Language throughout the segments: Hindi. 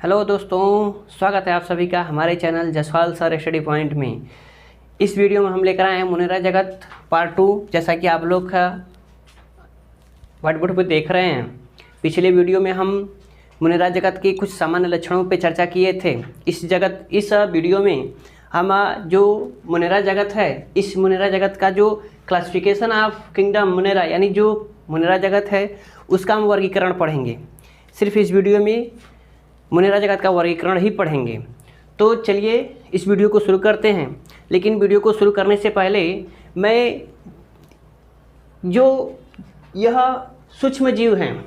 हेलो दोस्तों, स्वागत है आप सभी का हमारे channel Jaswal sir study point में। इस वीडियो में हम लेकर आए हैं मुनेरा जगत पार्ट 2। जैसा कि आप लोग व्हाइट बोर्ड पर देख रहे हैं, पिछले वीडियो में हम मुनेरा जगत के कुछ सामान्य लक्षणों पर चर्चा किए थे। इस वीडियो में हम जो मुनेरा जगत है, इस मुनेरा जगत का जो क्लासिफिकेशन ऑफ किंगडम मुनेरा यानी जो मुनेरा जगत है उसका हम वर्गीकरण पढ़ेंगे। सिर्फ इस वीडियो में मुनेरा जगत का वर्गीकरण ही पढ़ेंगे। तो चलिए इस वीडियो को शुरू करते हैं। लेकिन वीडियो को शुरू करने से पहले मैं जो यह सूक्ष्म जीव हैं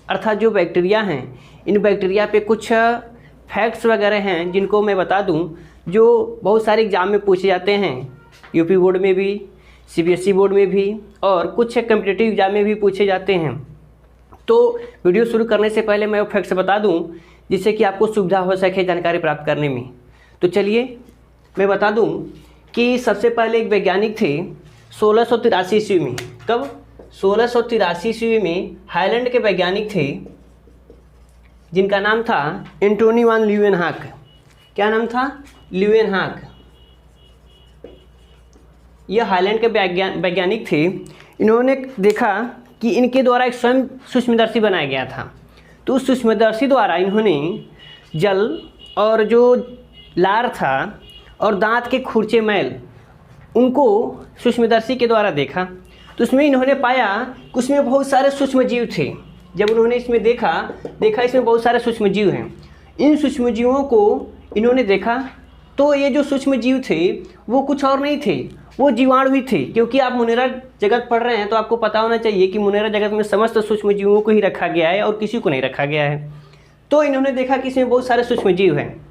अर्थात जो बैक्टीरिया हैं, इन बैक्टीरिया पे कुछ फैक्ट्स वगैरह हैं जिनको मैं बता दूं, जो बहुत सारे एग्ज़ाम में पूछे जाते हैं, यूपी बोर्ड में भी, सीबीएसई बोर्ड में भी और कुछ कॉम्पिटिटिव एग्ज़ाम में भी पूछे जाते हैं। तो वीडियो शुरू करने से पहले मैं वो फैक्ट्स बता दूं जिससे कि आपको सुविधा हो सके जानकारी प्राप्त करने में। तो चलिए मैं बता दूं कि सबसे पहले एक वैज्ञानिक थे 1683 ईस्वी में। कब? 1683 ईस्वी में हाईलैंड के वैज्ञानिक थे जिनका नाम था एंटोनी वान ल्यूवेनहॉक। क्या नाम था? ल्यूवेनहॉक। यह हाईलैंड के वैज्ञानिक थे। इन्होंने देखा कि इनके द्वारा एक स्वयं सूक्ष्मदर्शी बनाया गया था। तो उस सूक्ष्मदर्शी द्वारा इन्होंने जल और जो लार था और दांत के खुरचे मैल, उनको सूक्ष्मदर्शी के द्वारा देखा। तो उसमें इन्होंने पाया कि उसमें बहुत सारे सूक्ष्म जीव थे। जब उन्होंने इसमें देखा इसमें बहुत सारे सूक्ष्म जीव हैं। इन सूक्ष्म जीवों को इन्होंने देखा तो ये जो सूक्ष्म जीव थे वो कुछ और नहीं थे, वो जीवाणु ही थे। क्योंकि आप मुनेरा जगत पढ़ रहे हैं तो आपको पता होना चाहिए कि मुनेरा जगत में समस्त सूक्ष्म जीवों को ही रखा गया है और किसी को नहीं रखा गया है। तो इन्होंने देखा कि इसमें बहुत सारे सूक्ष्म जीव हैं।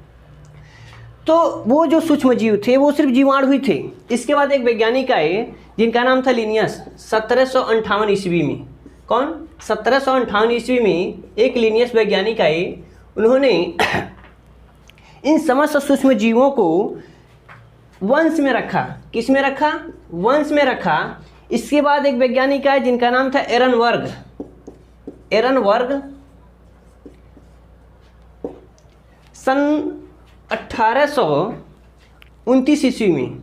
तो वो जो सूक्ष्म जीव थे वो सिर्फ जीवाणु ही थे। इसके बाद एक वैज्ञानिक आए जिनका नाम था लिनियस, 1758 ईस्वी में। कौन? 1758 ईस्वी में एक लिनियस वैज्ञानिक आए। उन्होंने इन समस्त सूक्ष्म जीवों को वंश में रखा। किस में रखा? वंश में रखा। इसके बाद एक वैज्ञानिक आए जिनका नाम था एरनबर्ग। सन 1829 ईस्वी में,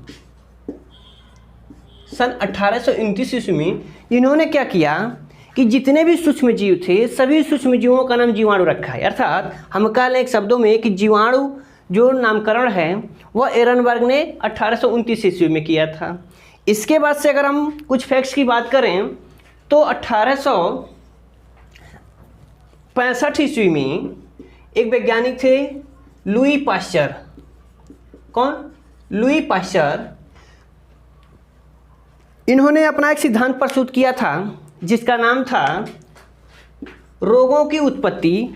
सन 1829 ईस्वी में इन्होंने क्या किया कि जितने भी सूक्ष्म जीव थे सभी सूक्ष्म जीवों का नाम जीवाणु रखा है। अर्थात हम कह लें एक शब्दों में कि जीवाणु जो नामकरण है वह एरनबर्ग ने 1829 ईस्वी में किया था। इसके बाद से अगर हम कुछ फैक्ट्स की बात करें तो 1865 ईस्वी में एक वैज्ञानिक थे लुई पाश्चर। कौन? Louis Pasteur. इन्होंने अपना एक सिद्धांत प्रस्तुत किया था जिसका नाम था रोगों की उत्पत्ति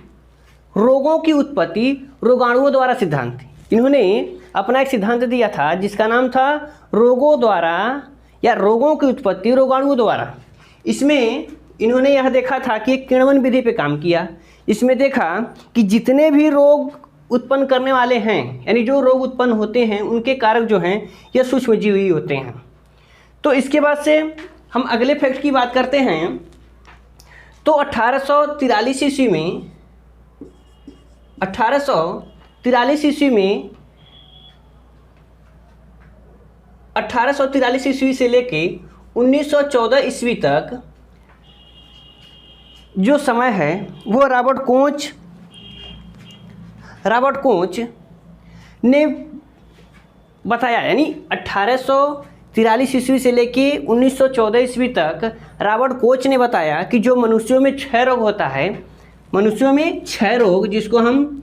रोगाणुओं द्वारा सिद्धांत। इन्होंने अपना एक सिद्धांत दिया था जिसका नाम था रोगों द्वारा या रोगों की उत्पत्ति रोगाणुओं द्वारा। इसमें इन्होंने यह देखा था कि एक किण्वन विधि पे काम किया। इसमें देखा कि जितने भी रोग उत्पन्न करने वाले हैं यानी जो रोग उत्पन्न होते हैं उनके कारक जो हैं यह सूक्ष्म जीव ही होते हैं। तो इसके बाद से हम अगले फैक्ट की बात करते हैं। तो 1843 ईस्वी में 1843 ईस्वी से लेके 1914 ईस्वी तक जो समय है वो रॉबर्ट कोच ने बताया। यानी 1843 ईस्वी से लेके 1914 ईस्वी तक रॉबर्ट कोच ने बताया कि जो मनुष्यों में क्षय रोग होता है, मनुष्यों में क्षय रोग, जिसको हम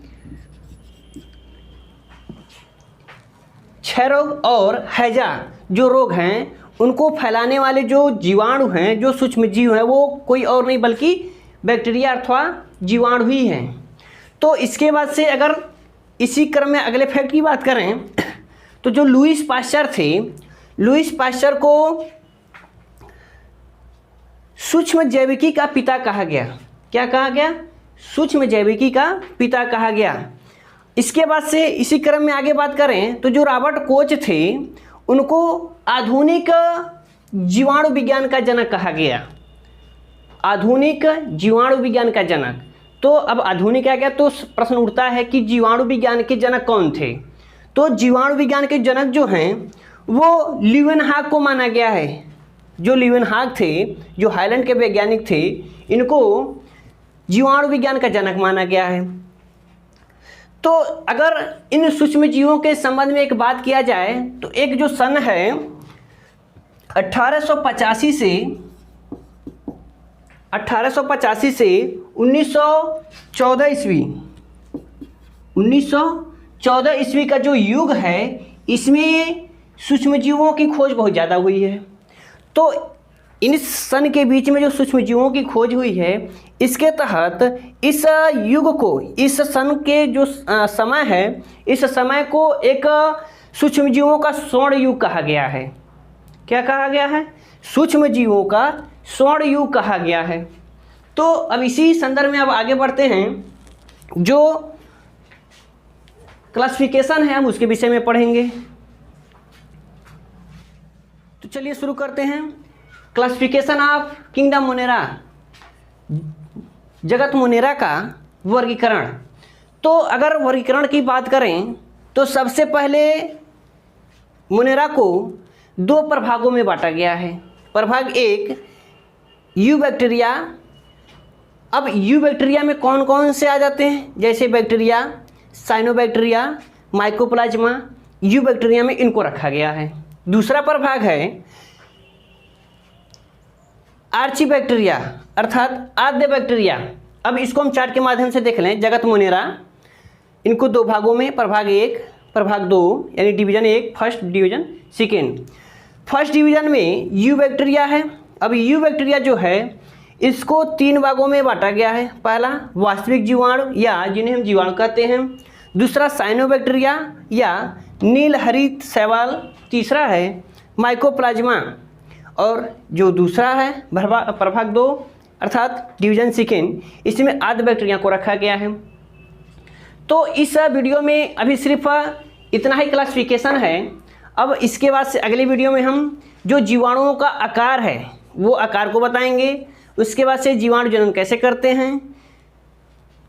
क्षय रोग और हैजा जो रोग हैं उनको फैलाने वाले जो जीवाणु हैं, जो सूक्ष्म जीव हैं, वो कोई और नहीं बल्कि बैक्टीरिया अथवा जीवाणु ही हैं। तो इसके बाद से अगर इसी क्रम में अगले फैक्ट की बात करें तो जो लुईस पाश्चर थे, लुईस पाश्चर को सूक्ष्म जैविकी का पिता कहा गया। क्या कहा गया? सूक्ष्म जैविकी का पिता कहा गया। इसके बाद से इसी क्रम में आगे बात करें तो जो रॉबर्ट कोच थे उनको आधुनिक जीवाणु विज्ञान का जनक कहा गया। आधुनिक जीवाणु विज्ञान का जनक। तो अब आधुनिक आ गया, तो प्रश्न उठता है कि जीवाणु विज्ञान के जनक कौन थे। तो जीवाणु विज्ञान के जनक जो हैं वो ल्यूवेनहाग को माना गया है। जो ल्यूवेनहाग थे, जो हाईलैंड के वैज्ञानिक थे, इनको जीवाणु विज्ञान का जनक माना गया है। तो अगर इन सूक्ष्म जीवों के संबंध में एक बात किया जाए तो एक जो सन है 1885 से 1914 ईस्वी 1914 ईस्वी का जो युग है, इसमें सूक्ष्म जीवों की खोज बहुत ज़्यादा हुई है। तो इन सन के बीच में जो सूक्ष्म जीवों की खोज हुई है, इसके तहत इस युग को, इस सन के जो समय है, इस समय को एक सूक्ष्म जीवों का स्वर्ण युग कहा गया है। क्या कहा गया है? सूक्ष्म जीवों का स्वर्ण युग कहा गया है। तो अब इसी संदर्भ में अब आगे बढ़ते हैं। जो क्लासिफिकेशन है हम उसके विषय में पढ़ेंगे। तो चलिए शुरू करते हैं। क्लासिफिकेशन ऑफ किंगडम मोनेरा, जगत मोनेरा का वर्गीकरण। तो अगर वर्गीकरण की बात करें तो सबसे पहले मोनेरा को 2 प्रभागों में बांटा गया है। प्रभाग 1 यू बैक्टीरिया। अब यू बैक्टीरिया में कौन कौन से आ जाते हैं? जैसे bacteria, cyanobacteria, mycoplasma, you bacteria में इनको रखा गया है। दूसरा प्रभाग है आर्चीबैक्टीरिया अर्थात आद्य बैक्टीरिया। अब इसको हम चार्ट के माध्यम से देख लें। जगत मोनेरा, इनको 2 भागों में, प्रभाग 1, प्रभाग 2, यानी division 1 first, division second. First division में यू बैक्टीरिया है। अब यू बैक्टीरिया जो है इसको 3 भागों में बांटा गया है। पहला वास्तविक जीवाणु या जिन्हें हम जीवाणु कहते हैं, दूसरा साइनोबैक्टीरिया या नील हरित शैवाल, तीसरा है माइकोप्लाज्मा, और जो दूसरा है प्रभाग 2 अर्थात डिवीजन सेकेंड, इसमें आद्य बैक्टीरिया को रखा गया है। तो इस वीडियो में अभी सिर्फ इतना ही क्लासिफिकेशन है। अब इसके बाद से अगली वीडियो में हम जो जीवाणुओं का आकार है वो आकार को बताएंगे। उसके बाद से जीवाणु जनन कैसे करते हैं,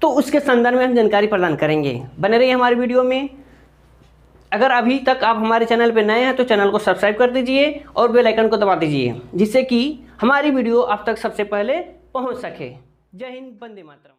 तो उसके संदर्भ में हम जानकारी प्रदान करेंगे। बने रहिए हमारे वीडियो में। अगर अभी तक आप हमारे चैनल पर नए हैं तो चैनल को सब्सक्राइब कर दीजिए और बेल आइकन को दबा दीजिए, जिससे कि हमारी वीडियो आप तक सबसे पहले पहुंच सके। जय हिंद, वंदे मातरम।